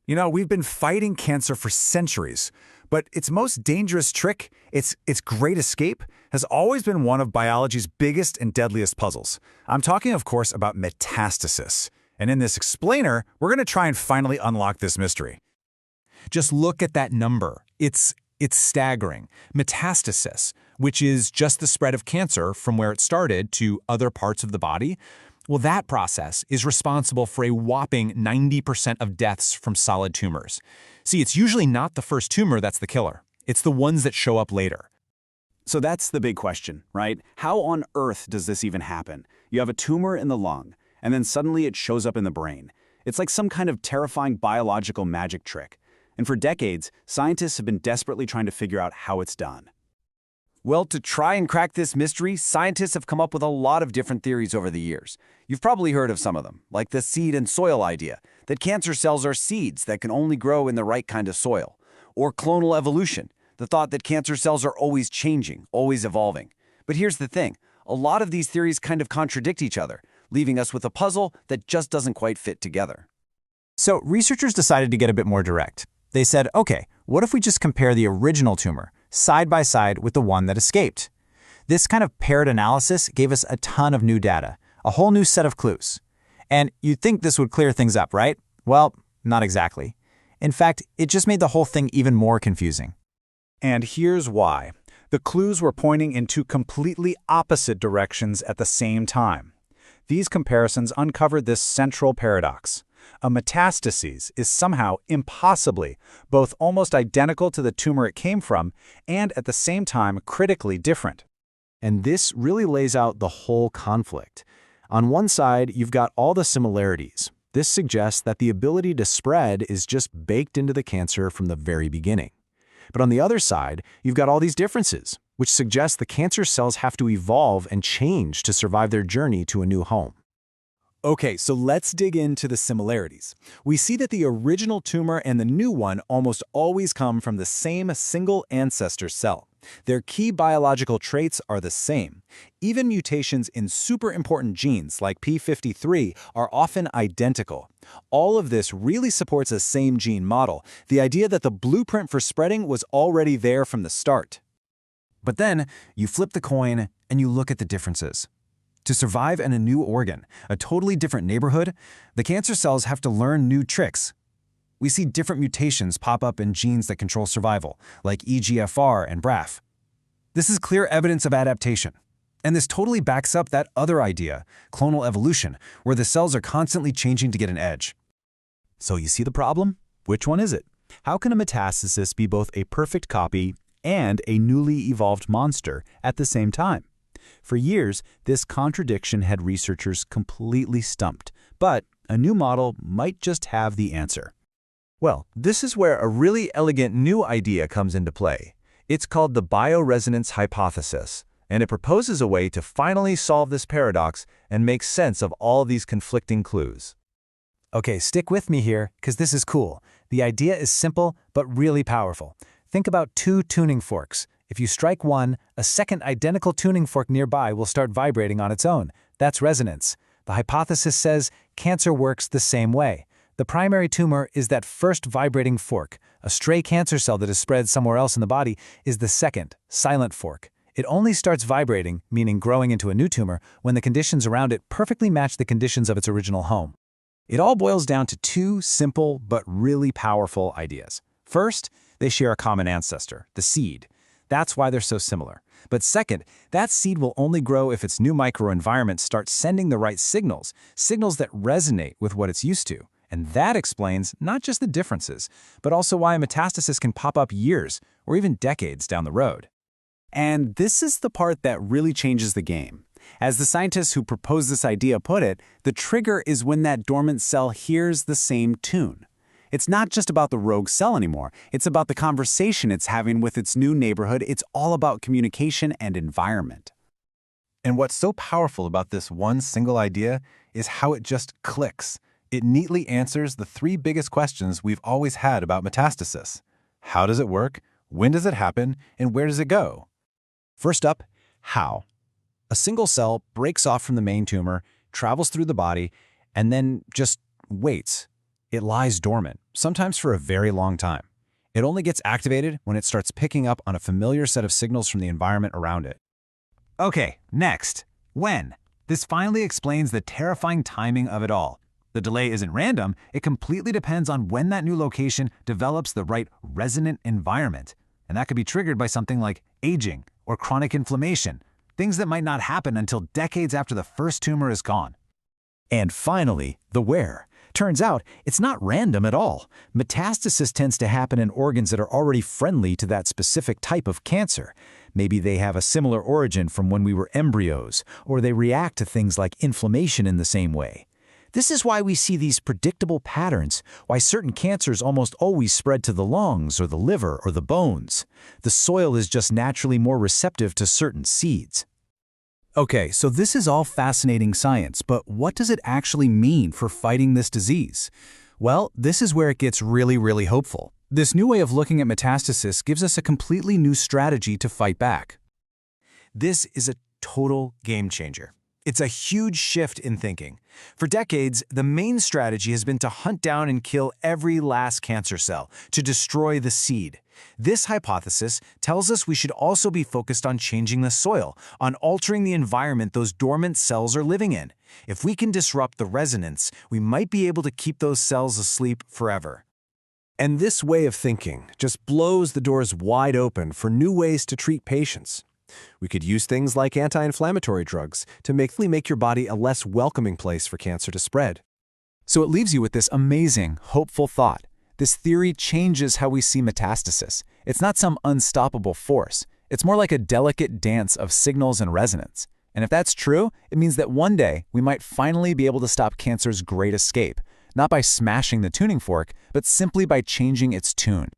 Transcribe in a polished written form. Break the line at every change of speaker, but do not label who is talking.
We've been fighting cancer for centuries, but its most dangerous trick, its great escape, has always been one of biology's biggest and deadliest puzzles. I'm talking, of course, about metastasis. And in this explainer, we're going to try and finally unlock this mystery.
Just look at that number. It's staggering. Metastasis, which is just the spread of cancer from where it started to other parts of the body, well, that process is responsible for a whopping 90% of deaths from solid tumors. See, it's usually not the first tumor that's the killer. It's the ones that show up later.
So that's the big question, right? How on earth does this even happen? You have a tumor in the lung, and then suddenly it shows up in the brain. It's like some kind of terrifying biological magic trick. And for decades, scientists have been desperately trying to figure out how it's done.
Well, to try and crack this mystery, scientists have come up with a lot of different theories over the years. You've probably heard of some of them, like the seed and soil idea, that cancer cells are seeds that can only grow in the right kind of soil. Or clonal evolution, the thought that cancer cells are always changing, always evolving. But here's the thing, a lot of these theories kind of contradict each other, leaving us with a puzzle that just doesn't quite fit together.
So researchers decided to get a bit more direct. They said, okay, what if we just compare the original tumor side by side with the one that escaped? This kind of paired analysis gave us a ton of new data, a whole new set of clues. And you'd think this would clear things up, right? Well, not exactly. In fact, it just made the whole thing even more confusing.
And here's why. The clues were pointing in two completely opposite directions at the same time. These comparisons uncovered this central paradox. A metastasis is somehow impossibly both almost identical to the tumor it came from and at the same time critically different.
And this really lays out the whole conflict. On one side, you've got all the similarities. This suggests that the ability to spread is just baked into the cancer from the very beginning. But on the other side, you've got all these differences, which suggests the cancer cells have to evolve and change to survive their journey to a new home.
Okay, so let's dig into the similarities. We see that the original tumor and the new one almost always come from the same single ancestor cell. Their key biological traits are the same. Even mutations in super important genes like P53 are often identical. All of this really supports a same gene model, the idea that the blueprint for spreading was already there from the start. But then you flip the coin and you look at the differences. To survive in a new organ, a totally different neighborhood, the cancer cells have to learn new tricks. We see different mutations pop up in genes that control survival, like EGFR and BRAF. This is clear evidence of adaptation. And this totally backs up that other idea, clonal evolution, where the cells are constantly changing to get an edge.
So you see the problem? Which one is it? How can a metastasis be both a perfect copy and a newly evolved monster at the same time? For years, this contradiction had researchers completely stumped, but a new model might just have the answer.
Well, this is where a really elegant new idea comes into play. It's called the bioresonance hypothesis, and it proposes a way to finally solve this paradox and make sense of all these conflicting clues.
Okay, stick with me here, because this is cool. The idea is simple, but really powerful. Think about two tuning forks. If you strike one, a second identical tuning fork nearby will start vibrating on its own. That's resonance. The hypothesis says cancer works the same way. The primary tumor is that first vibrating fork. A stray cancer cell that is spread somewhere else in the body is the second, silent fork. It only starts vibrating, meaning growing into a new tumor, when the conditions around it perfectly match the conditions of its original home. It all boils down to two simple but really powerful ideas. First, they share a common ancestor, the seed. That's why they're so similar. But second, that seed will only grow if its new microenvironment starts sending the right signals, signals that resonate with what it's used to. And that explains not just the differences, but also why a metastasis can pop up years or even decades down the road.
And this is the part that really changes the game. As the scientists who proposed this idea put it, the trigger is when that dormant cell hears the same tune. It's not just about the rogue cell anymore. It's about the conversation it's having with its new neighborhood. It's all about communication and environment.
And what's so powerful about this one single idea is how it just clicks. It neatly answers the three biggest questions we've always had about metastasis. How does it work? When does it happen? And where does it go?
First up, how? A single cell breaks off from the main tumor, travels through the body, and then just waits.
it lies dormant, sometimes for a very long time. It only gets activated when it starts picking up on a familiar set of signals from the environment around it.
Okay, next. When? This finally explains the terrifying timing of it all. The delay isn't random, it completely depends on when that new location develops the right resonant environment. And that could be triggered by something like aging or chronic inflammation, things that might not happen until decades after the first tumor is gone.
And finally, the where. Turns out, it's not random at all. Metastasis tends to happen in organs that are already friendly to that specific type of cancer. Maybe they have a similar origin from when we were embryos, or they react to things like inflammation in the same way. This is why we see these predictable patterns, why certain cancers almost always spread to the lungs or the liver or the bones. The soil is just naturally more receptive to certain seeds.
Okay, so this is all fascinating science, but what does it actually mean for fighting this disease? Well, this is where it gets really hopeful. This new way of looking at metastasis gives us a completely new strategy to fight back. This is a total game changer. It's a huge shift in thinking. For decades, the main strategy has been to hunt down and kill every last cancer cell, to destroy the seed. This hypothesis tells us we should also be focused on changing the soil, on altering the environment those dormant cells are living in. If we can disrupt the resonance, we might be able to keep those cells asleep forever.
And this way of thinking just blows the doors wide open for new ways to treat patients. We could use things like anti-inflammatory drugs to make your body a less welcoming place for cancer to spread.
So it leaves you with this amazing, hopeful thought. This theory changes how we see metastasis. It's not some unstoppable force. It's more like a delicate dance of signals and resonance. And if that's true, it means that one day we might finally be able to stop cancer's great escape, not by smashing the tuning fork, but simply by changing its tune.